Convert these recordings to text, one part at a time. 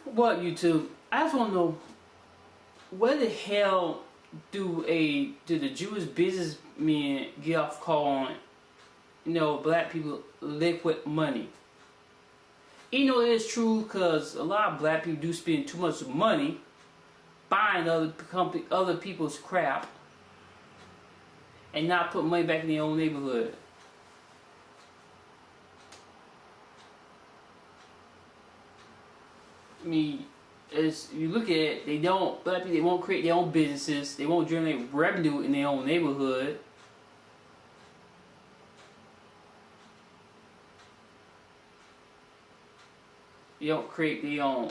What YouTube? I just want to know where the hell do the Jewish businessmen get off calling black people liquid money? It is true because a lot of black people do spend too much money buying other people's crap and not put money back in their own neighborhood. I mean, as you look at it, black people, they won't create their own businesses, they won't generate revenue in their own neighborhood. They don't create their own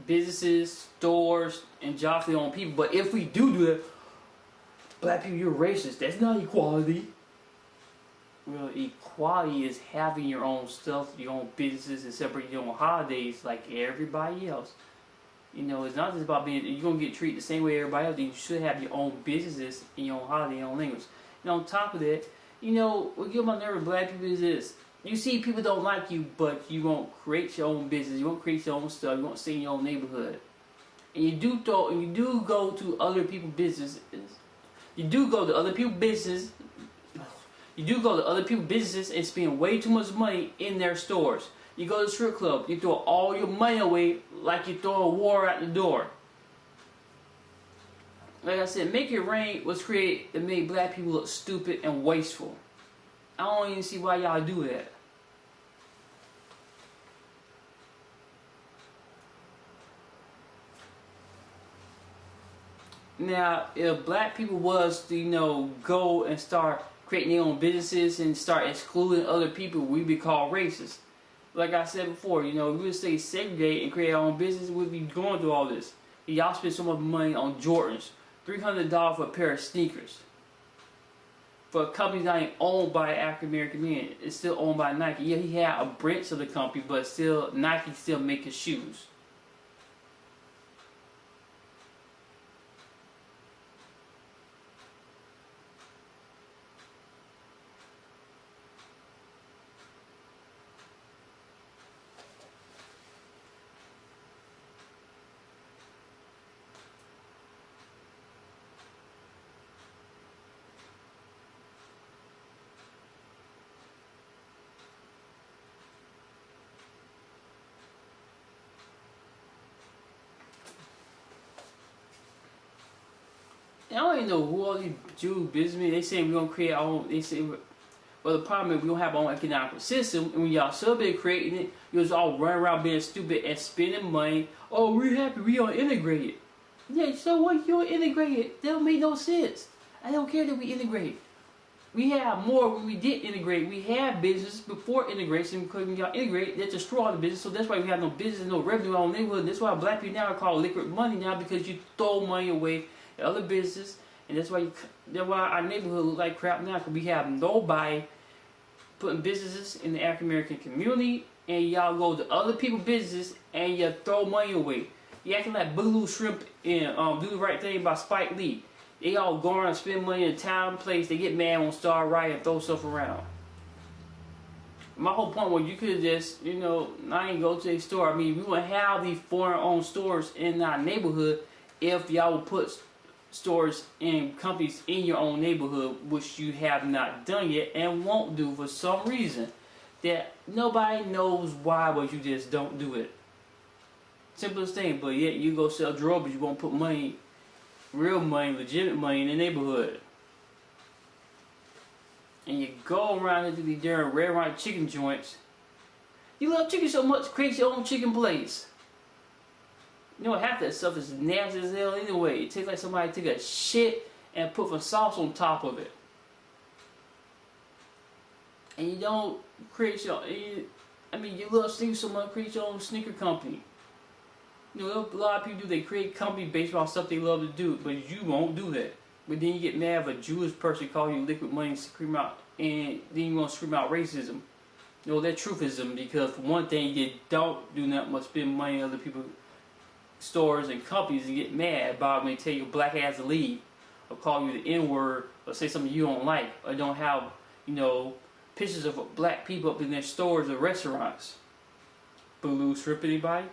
businesses, stores, and jobs for their own people. But if we do that, black people, you're racist. That's not equality. Real equality is having your own stuff, your own businesses, and separate your own holidays like everybody else. It's not just about being, you're going to get treated the same way everybody else. You should have your own businesses and your own holiday, your own language. And on top of that, what gets my nerve with black people is this. You see people don't like you, but you won't create your own business, you won't create your own stuff, you won't stay in your own neighborhood. And you do go to other people's businesses. You do go to other people's businesses. You do go to other people's businesses and spend way too much money in their stores. You go to the strip club, you throw all your money away like you're throwing war out the door. Like I said, Make It Rain was created to make black people look stupid and wasteful. I don't even see why y'all do that. Now, if black people was to, go and start creating their own businesses and start excluding other people, we'd be called racist. Like I said before, we would stay segregate and create our own business, we'd be going through all this. Y'all spend so much money on Jordans, $300 for a pair of sneakers. For a company that ain't owned by African American men, it's still owned by Nike. Yeah, he had a branch of the company, but still, Nike still making shoes. I don't even know who all these Jew businessmen. They say we're gonna create our own. They say, well, the problem is we don't have our own economic system, and when y'all still been creating it, you was all running around being stupid and spending money. Oh, we're happy we are integrated. Yeah, so what? You're integrated. That don't make no sense. I don't care that we integrate. We have more when we did integrate. We had business before integration because we got integrated. That destroyed all the business. So that's why we have no business, no revenue in our neighborhood. That's why black people now are called liquid money now because you throw money away at other business, and that's why our neighborhood look like crap now because we have nobody putting businesses in the African American community, and y'all go to other people's business and you throw money away. You acting like Boogaloo Shrimp and Do the Right Thing by Spike Lee. They all go around and spend money in a town place. They get mad on Star Right and throw stuff around. My whole point was you could just, not even go to a store. I mean, we wouldn't have these foreign-owned stores in our neighborhood if y'all would put stores and companies in your own neighborhood, which you have not done yet and won't do for some reason that nobody knows why, but you just don't do it. Simplest thing, but yet you go sell drugs, but you won't put money, real money, legitimate money in the neighborhood. And you go around into these darn red rock chicken joints. You love chicken so much, create your own chicken place. Half that stuff is nasty as hell anyway. It tastes like somebody took a shit and put some sauce on top of it. And you don't create your own, you love sneakers so much, create your own sneaker company. A lot of people do, they create companies based on stuff they love to do, but you won't do that. But then you get mad if a Jewish person call you liquid money and scream out, and then you want to scream out racism. That truthism, because for one thing, you don't do nothing but spend money on other people's stores and companies and get mad about when they tell you black ass to leave, or call you the N-word, or say something you don't like, or don't have, pictures of black people up in their stores or restaurants. Boogaloo Shrimp, anybody?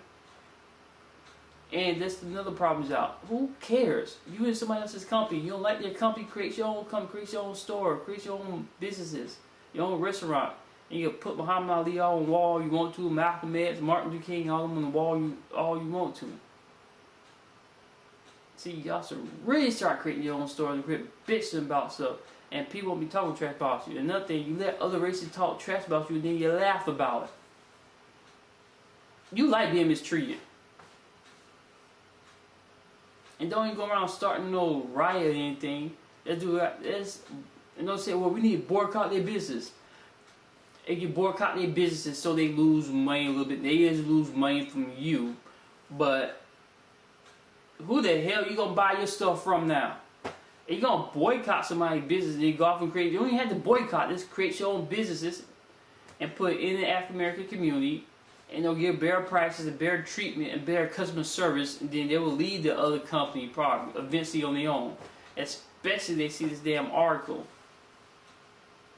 And that's another problem out. Who cares? You in somebody else's company. You don't like their company, create your own company, create your own store, create your own businesses, your own restaurant. And you can put Muhammad Ali on the wall you want to, Malcolm X, Martin Luther King, all of them on the wall all you want to. See, y'all should really start creating your own store and quit bitching about stuff. And people won't be talking trash about you. Another thing, you let other races talk trash about you and then you laugh about it. You like being mistreated. And don't even go around starting no riot or anything. Let's do that. And don't say, well, we need to boycott their business. If you boycott their businesses so they lose money a little bit, they just lose money from you. But who the hell you gonna buy your stuff from now? If you gonna boycott somebody's business and you go off and create, you don't even have to boycott. Just create your own businesses and put it in the African American community. And they'll give better prices and better treatment and better customer service, and then they will lead the other company probably eventually on their own. Especially if they see this damn article.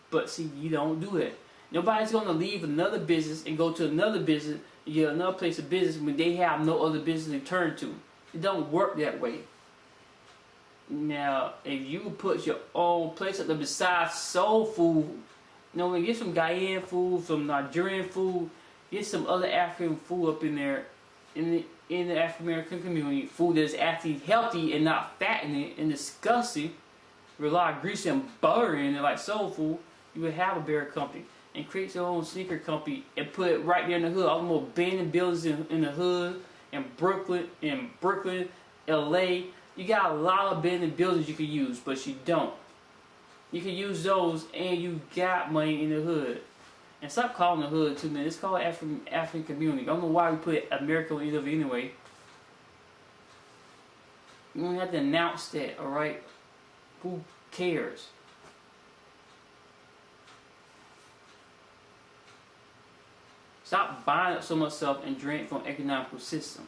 But see, you don't do it. Nobody's gonna leave another business and go to another business and get another place of business when they have no other business to turn to. It don't work that way. Now, if you put your own place up there besides soul food, you know, when you get some Ghanaian food, some Nigerian food, get some other African food up in there, in the African American community, food that's actually healthy and not fattening and disgusting, with a lot of grease and butter in it, like soul food, you would have a better company. And create your own sneaker company and put it right there in the hood. All the more abandoned buildings in the hood, in Brooklyn, LA. You got a lot of abandoned buildings you can use, but you don't. You can use those and you got money in the hood. And stop calling the hood too, man. It's called African community. I don't know why we put America in it anyway. You don't have to announce that, alright? Who cares? Stop buying up so much stuff and draining from the economical system.